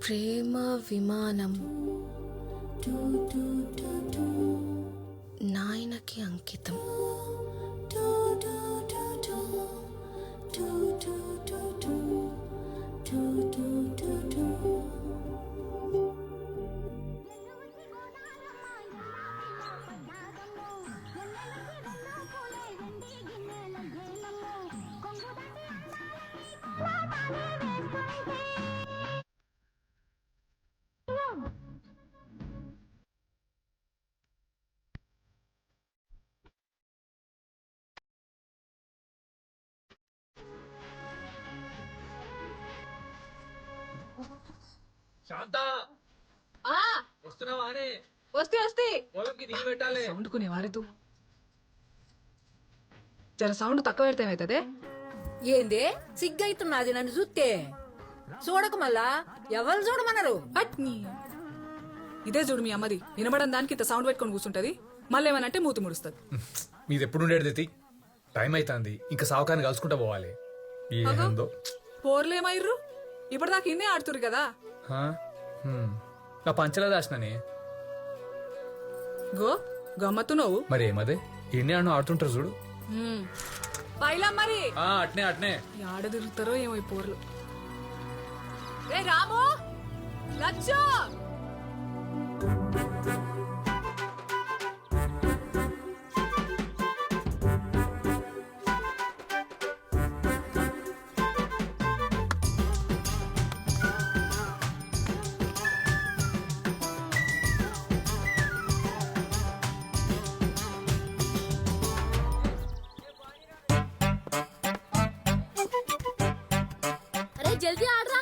ప్రేమ విమానం నాయనకి అంకితం. శాంత వస్తున్నావా అనే వస్తే పొలంకి నీళ్ళు పెట్టాలి. సౌండ్ కొనే వారితో జర సౌండ్ తక్కువ పెడితే ఏమైతుంది? ఏందే సిగ్గైతున్నది నన్ను చూస్తే? చూడక మళ్ళా ఎవరు చూడమన్నారు? అట్నీ ఇదే చూడు మీ అమ్మది వినబడం దానికి ఇంత సౌండ్ పెట్టుకొని కూర్చుంటది. మళ్ళీ ఏమనంటే మూతి ముడుస్తుంది. మీది ఎప్పుడు ఉండేది టైం అవుతుంది, ఇంకా సావకాన్ని కలుసుకుంటా పోవాలి. ఏందో పోర్లేమైర్రు ఇప్పటిదాకా ఇన్నే ఆడుతురు కదా. హా? నా పంచలా దాచినానే. గో గమ్మత్తు నువ్వు మరి ఏమదే ఎన్ని అన్న ఆడుతుంటారు చూడు. పైలా మరి అట్నే అట్నే ఆడ తిరుగుతారో ఏమో ఈ పోర్లు. రే రాము లచ్చో జల్దీ ఆడరా.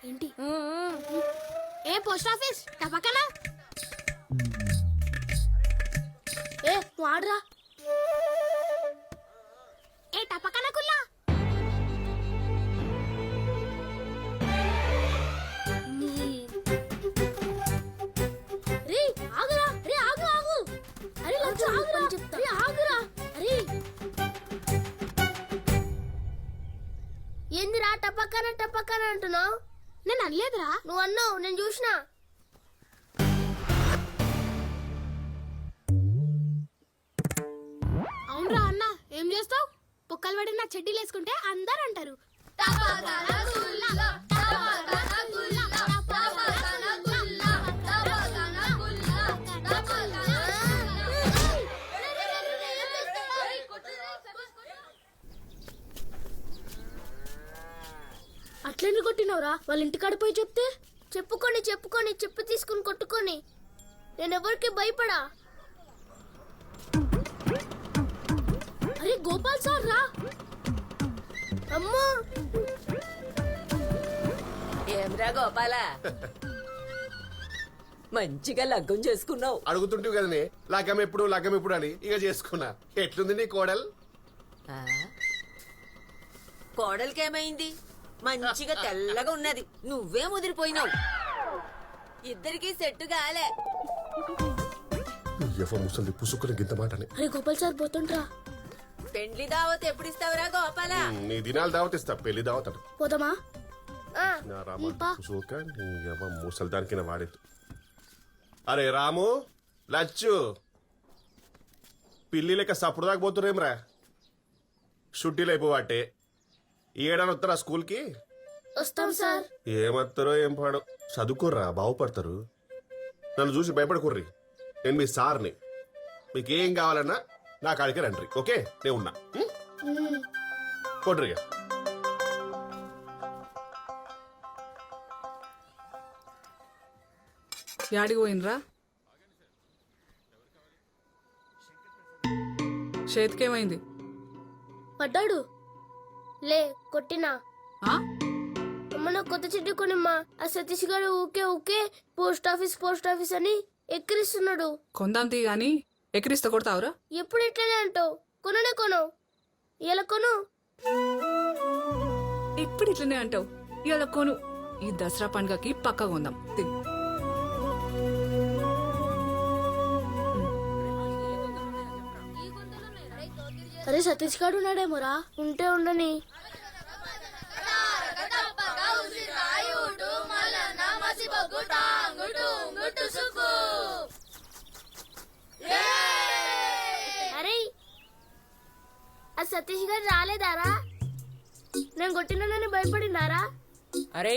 ఏంటి ఏ పోస్ట్ ఆఫీస్ టపకనా? ఏ నువ్వు ఆడరా. ఏ టపకన కుల్లా ఏందిరా టపక్కన టపక్కన అంటున్నావు? నేను అనలేదురా. నువ్వు అన్నావు, నేను చూసినా. అవునరా అన్న, ఏం చేస్తావు? పొక్కలు పడి నా చెడ్డీలు వేసుకుంటే అందరు అంటారు అట్లెందుకు కొట్టినవురా? వాళ్ళ ఇంటికాడ పోయి చెప్తే? చెప్పుకొని చెప్పు తీసుకుని కొట్టుకొని. నేనెవరికి భయపడా. అరే గోపాల్ సార్ రా. అమ్మో ఏమ్రా గోపాల, మంచిగా లగ్గం చేసుకున్నావు. అడుగుతుంటివి కదనే లగ్గం ఎప్పుడు అని ఇక చేసుకున్నా. ఎట్లుంది నీ కోడలు? కోడలికేమైంది? మంచిగా తెల్లగా ఉన్నది. నువ్వే ముదిరిపోయినావు. ఇద్దరికి సెట్టు గాలే. ముసలి పుసుకుని గింత మాటని. అరే గోపాల్ సార్ పోతుండ్రా. పెండ్లి దావత్ ఎప్పుడు ఇస్తావురా గోపాల? నీ దినాలు దావత్ ఇస్తా, పెళ్లి దావత్ అడు. పోదామా? నా రామ పుసుక ముసలి దానికి వాడేది. అరే రాము లచ్చు పిల్లి లెక్క సప్పుడు దాకా పోతురేమ్రా. షుట్టీలు అయిపోవాటే ఏడాది వస్తారా స్కూల్కి? వస్తాం సార్. ఏమత్తారో ఏం పాడో చదువుకోర్రా, బాగుపడతారు. నన్ను చూసి భయపడకుర్రి, నేను మీ సార్ని. మీకేం కావాలన్నా నా కాడికి రండి, ఓకే? నేను ఉన్నా. కొట్రిగా యాడికి పోయినరా? చేతికేమైంది? పడ్డాడు. లే కొట్టినా. అమ్మ కొత్త చెట్టు కొనిమ్మా. ఆ సతీష్ గారు ఊకే పోస్ట్ ఆఫీస్ అని ఎక్కిరిస్తున్నాడు. కొందాం తీ గాని ఎక్కిరిస్తా కొడతావురా? ఎప్పుడు ఎట్లనే అంటావు? కొను ఇలా కొను. ఇప్పుడు ఇట్లనే అంటావు. ఇవాళ కొను. ఈ దసరా పండుగకి పక్కగా ఉందాం. తిను. అరే సతీష్ గారు ఉన్నాడేమోరా. ఉంటే ఉండని. అరే ఆ సతీష్ గారు రాలేదారా? నేను కొట్టినానని భయపడినారా? అరే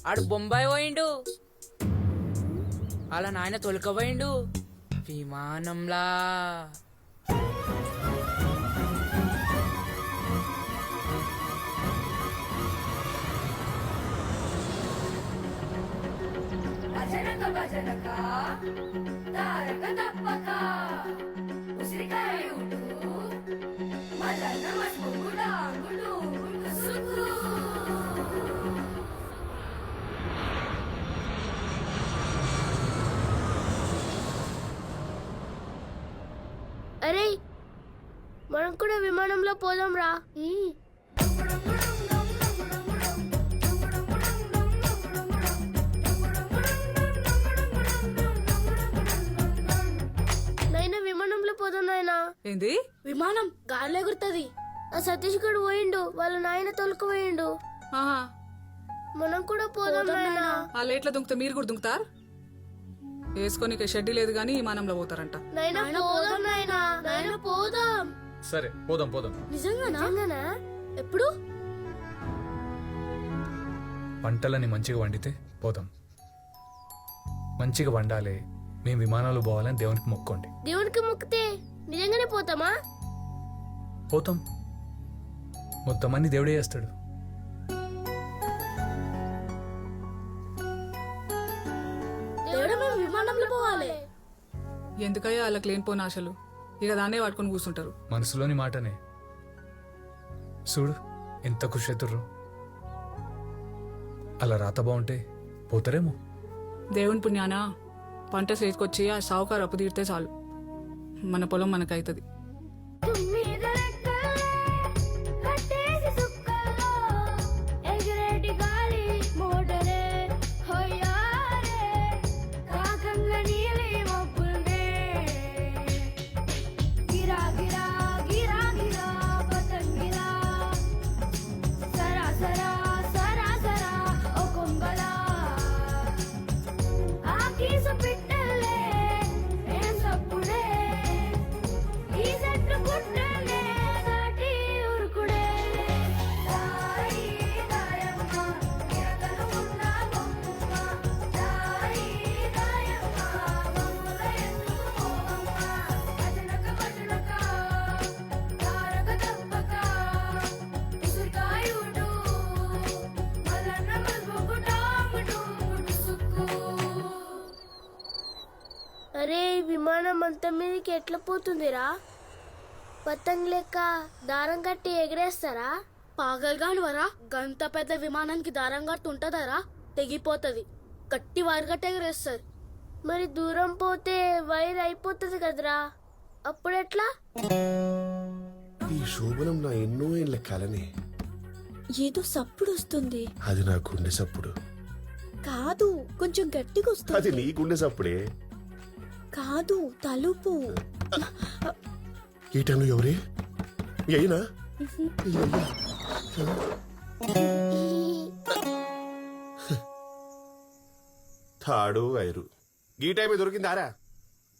ఆడు బొంబాయి పోయిండు. అలా నాయన తొలకపోయిండు విమానంలా. అరే మనం కూడా విమానంలో పోదాం రా. నైనా విమానంలో పోదాం నాయనా. ఏంది? విమానం గాలి ఎగురుతుంది. ఆ సతీష్ గడు పోయిండు, వాళ్ళ నాయన తొలకపోయిండు. ఆహా, మనం కూడా పోదాం నాయనా. ఆ లేట్ల దుంకుతే మీరు కూడా దుంకుతారు. వేసుకొని షెడ్డి లేదు గానీ విమానంలో పోతారంట. నైనా పోదాం నాయనా. నాయనా పోదాం. సరే పోదాం పోదాం. నిజంగానా? ఎప్పుడు? పంటలని మంచిగా వండితే పోదాం. మంచిగా వండాలి. మేము విమానాలు పోవాలని దేవునికి మొక్కోండి. దేవునికి మొక్కితే నిజంగానే పోతామా? పోతాం. మొత్తం అన్ని దేవుడే చేస్తాడు. దేవుడు మేము విమానంలో పోవాలి. ఎందుకయ్యా వాళ్ళకి లేనిపోని ఆశలు? ఇక దాన్నే పట్టుకొని కూర్చుంటారు. మనసులోని మాటనే. చూడు ఎంత ఖుషి అవుతుర్రు. అలా రాత బాగుంటే పోతారేమో. దేవుని పుణ్యాన పంట చేతికొచ్చి ఆ సావుకారు అప్పు తీరితే చాలు. మన పొలం మనకైతుంది. అరే విమానం అంత మీదకి ఎట్లా పోతుందిరా? పతంగ్ లెక్క దారం కట్టి ఎగరేస్తారా? పాగల్గాని వరా, గంత పెద్ద విమానానికి దారం కట్టి ఉంటదరా? తెగిపోతుంది. గట్టి వైర్ కట్టి ఎగరేస్తారు. మరి దూరం పోతే వైర్ అయిపోతుంది కదరా, అప్పుడెట్లా? ఈ శోభనం నా ఎన్నో ఏళ్ళ కలనే. ఏదో సప్పుడు వస్తుంది. అది నా గుండె సప్పుడు. కాదు, కొంచెం గట్టిగా అది వస్తుంది. నీ గుండె సప్పుడే. కాదు, తలుపు. ఈ టైంలో ఎవరే? మీ అయినా తాడు ఐరు ఈ టైం దొరికిందారా?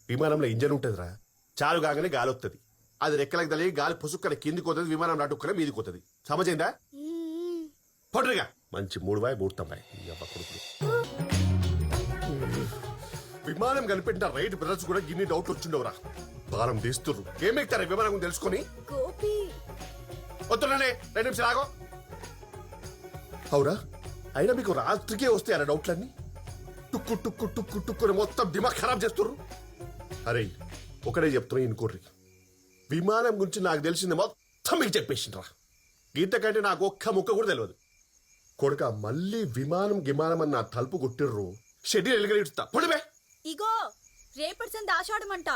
విమానంలో ఇంజన్ ఉంటదిరా. చాలు కాగానే గాలి వస్తుంది. అది రెక్కలకు తల్లి గాలి పుసుక్కన కిందికి పోతుంది, విమానం నాటుక్కన మీదికి పోతుంది. సమజైందా? పొట్రిగా మంచి 3/3 విమానం కనిపెట్టిన రైట్ బ్రదర్స్ కూడా గిన్ని డౌట్ వచ్చిండవురా. భారం తీస్తుర్రు. ఏమెక్తారా విమానం తెలుసుకొని? గోపి, వద్దునే 2 నిమిషాలు ఆగో. అవురా, అయినా మీకు రాత్రికే వస్తాయరా డౌట్లన్నీ? టుక్కు టుక్కు టుక్కు టుక్కుని మొత్తం దిమాగ్ ఖరాబ్ చేస్తుర్రు. అరే ఒకటే చెప్తున్నా ఇనుకోర్రి. విమానం గురించి నాకు తెలిసింది మొత్తం మీకు చెప్పేసిండ్రా. గీత కంటే నాకు ఒక్క ముక్క కూడా తెలియదు. కొడుక మళ్ళీ విమానం అన్న తలుపు కొట్టిర్రు. షెడ్యూల్ ఎలుగలిస్తా పొడివే. ఇగో రేపటి సంది ఆషాఢమంట.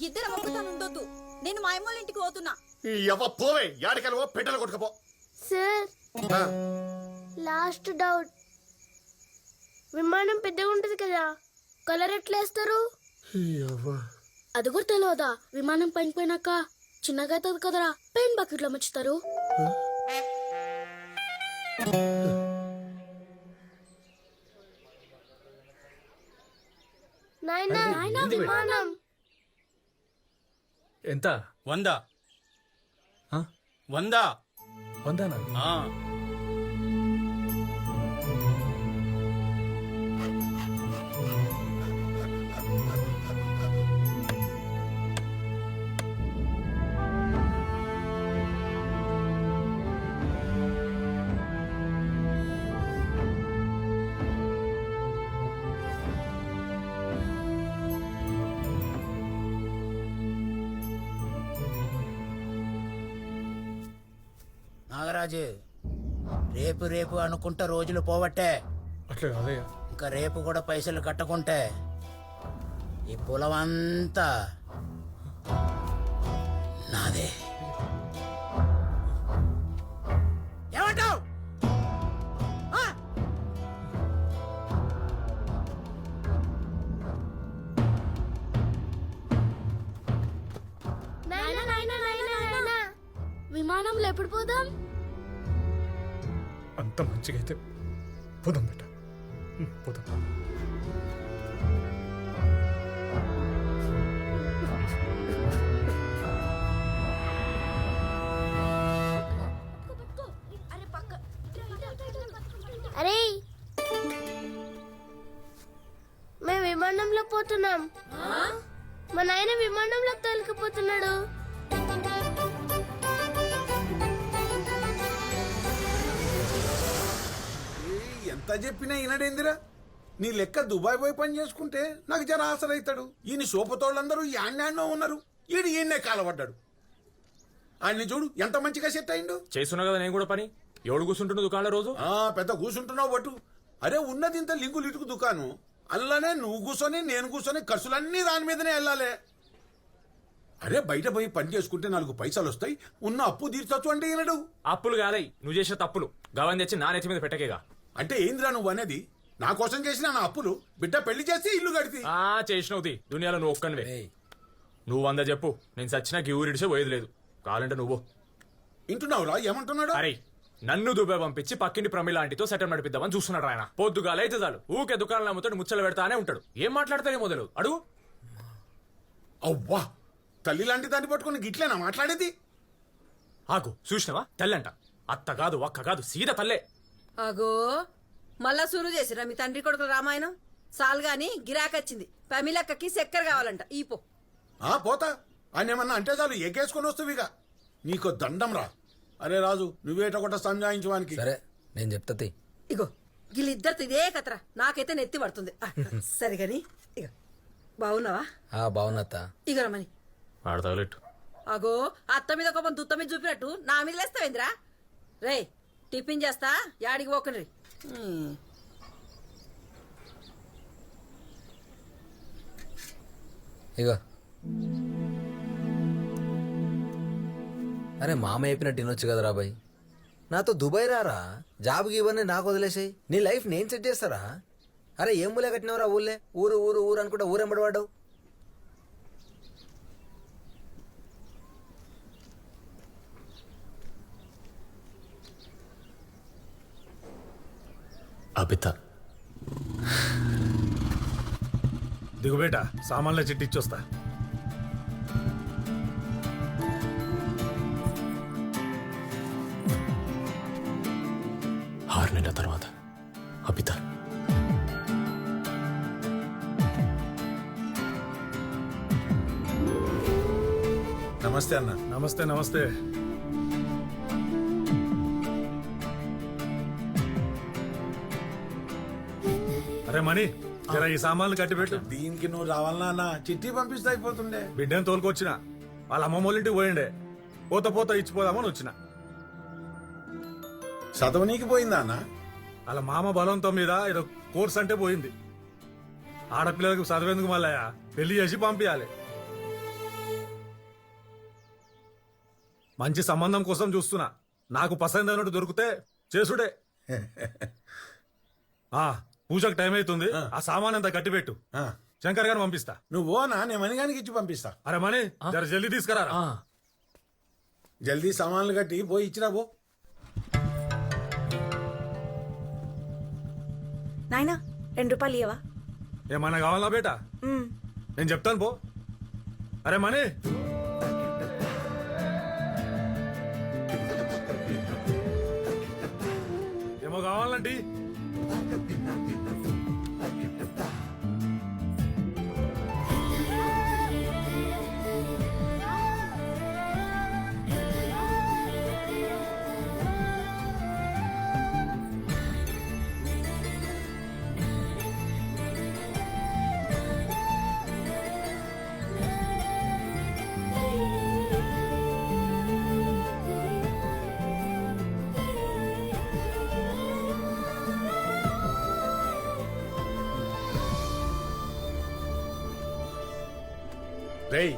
ఇద్దరం ఒక్కతాను ఉండొద్దు. నేను మా అమ్మోళ్ళ ఇంటికి పోతున్నా. ఎవ పోవే, యాడికలవో పెట్టెలు కొట్టుకపో. సార్ లాస్ట్ డౌట్, విమానం పెద్దగా ఉంటది కదా, కలర్ ఎట్లా వేస్తారు? అది కూడా తెలియదా? విమానం పైన పోయినాక చిన్నగా అవుతుంది కదరా, పెయిన్ బకెట్లో ముచ్చుతారు. నాయనా ఏంది బే? విమానం ఎంత? 100 ఆ? 100 వందానా? ఆ. నాగరాజు, రేపు రేపు అనుకుంటా రోజులు పోవట్టే. అట్లే అదే. ఇంకా రేపు కూడా పైసలు కట్టకుంటే ఈ పొలం అంతా నాదే. ఏమంటావు? నాయనా నాయనా నాయనా నాయనా విమానంలో ఎప్పుడు పోదాం? అంత మంచిగా అయితే పోదాం బేట, పోదాం. అరే మేము విమానంలో పోతున్నాం. మా నాయన విమానంలో తోలుకుపోతున్నాడు. ఎంత చెప్పినా ఈనడేందిరా? నీ లెక్క దుబాయ్ పోయి పని చేసుకుంటే నాకు జర ఆసరైతాడు. ఈయన సోపతోళ్ళందరూ యాడ్నో ఉన్నారు, ఈడు ఈయన్నే కాలపడ్డాడు. ఆయన్ని చూడు ఎంత మంచిగా సెట్ అయిండు. చేస్తున్నా కదా నేను కూడా పని. ఎవడు కూర్చుంటున్న దుకాణంలో రోజు? పెద్ద కూర్చుంటున్నావు బట్టు. అరే ఉన్నది ఇంత లింకులు ఇటుకు దుకాణం, అల్లనే నువ్వు కూర్చొని నేను కూర్చొని ఖర్చులన్నీ దాని మీదనే వెళ్ళాలి. అరే బయట పోయి పని చేసుకుంటే 4 పైసలు వస్తాయి, ఉన్న అప్పు తీర్చొచ్చు అంటే ఈనడు. అప్పులు కాదై, నువ్వు చేసే తప్పులు గవన్ తెచ్చి నా నెత్తి మీద పెట్టకేగా. అంటే ఏందిరా నువ్వు అనేది? నా కోసం చేసిన నా అప్పులు బిడ్డ పెళ్లి చేసి ఇల్లు కడితే చేసినవుది. దునియాలో నువ్వు ఒక్కనివే. నువ్వు 100 చెప్పు, నేను సచ్చినా ఊరిడిసే పోయేది లేదు. కావాలంటే నువ్వు వింటున్నావురా ఏమంటున్నాడు? అరే నన్ను దుబాయ్ పంపించి పక్కింటి ప్రమిళ ఆంటీతో సెటప్ నడిపిద్దామని చూస్తున్నాడు ఆయన. పొద్దుగాలైతే చాలు ఊకే దుకాణంలో అమ్ముతాడు, ముచ్చలు పెడతానే ఉంటాడు. ఏం మాట్లాడతానే మొదలు అడుగు. అవ్వా, తల్లి లాంటి దాన్ని పట్టుకుని గిట్లేనా మాట్లాడేది? ఆగు, చూసినవా? తల్లంట. అత్త కాదు, ఒక్క కాదు, సీదా తల్లే. అగో మళ్ళా సురు చేసిరా మీ తండ్రి కొడుకుల రామాయణం. సాల్గాని గిరాకొచ్చింది, పమిలక్కకి చక్కెర కావాలంట. ఈపో పోతా. ఆయన ఏమన్నా అంటే చాలు ఎగేసుకొని వస్తువిగా. నీకో దండం రా. అరే రాజు, నువ్వేట కొట్ట సంజాయించడానికి. సరే నేను చెప్తా. ఇగో వీళ్ళిద్దరితో ఇదే కథరా, నాకైతే నెత్తి పడుతుంది. సరిగాని ఇగో బాగున్నావా? బాగున్నత్త. ఇగో రమని ఆడతావులెట్టు. అగో అత్త మీద కోపం దుత్త మీద చూపినట్టు నా మీద లేస్తావేంద్రా? రే టిఫిన్ చేస్తా, యాడికి పోకండి. ఇగో అరే మామ చెప్పినట్టు తినొచ్చు కదా రాబాయ్. నాతో దుబాయ్ రారా, జాబ్కి ఇవన్నీ నాకు వదిలేసాయి. నీ లైఫ్ నేను సెట్ చేస్తారా? అరే ఏం మూలే కట్టినవరా ఊళ్ళే? ఊరు ఊరు ఊరు అనుకుంటా ఊరెంబడి పడ్డావు. అబిత దిగుబేట, సామాన్ల చిట్టి ఇచ్చొస్తా. ఆరు నెలల తర్వాత అబిత నమస్తే అన్న. నమస్తే నమస్తే. అరే మణి, జర ఈ సామాన్లు కట్టి పెట్టు. దీనికి నువ్వు రావాలన్నా అన్న? చిట్టి పంపిస్తే అయిపోతుండే. బిడ్డని తోలుకొచ్చిన, వాళ్ళ అమ్మమ్మ వాళ్ళ ఇంటికి పోయిండే. పోత పోత ఇచ్చిపోదామని వచ్చిన. చదవనీకి పోయిందా అన్న? వాళ్ళ మామ బలంతో మీద ఏదో కోర్స్ అంటే పోయింది. ఆడపిల్లలకు చదివేందుకు మళ్ళా పెళ్లి చేసి పంపించాలి. మంచి సంబంధం కోసం చూస్తున్నా. నాకు పసందైనట్టు దొరికితే చేసుడే. ఆ పూజకు టైం అవుతుంది ఆ సామాన్ అంతా కట్టిపెట్టు ఆ, శంకర్ గారిని పంపిస్తా నువ్వు ఓనా నేను మణిగానికి ఇచ్చి పంపిస్తా. అరే మనీ జర జల్దీ తీసుకురా ఆ, జల్దీ సామాన్లు కట్టి పోయి ఇచ్చిరా పో. నాయనా 2 రూపాయలు ఇవ్వవా? ఏమన్నా కావాలా బేటా నేను చెప్తాను పో. అరే మనీ ఏమో కావాలండి. రేయ్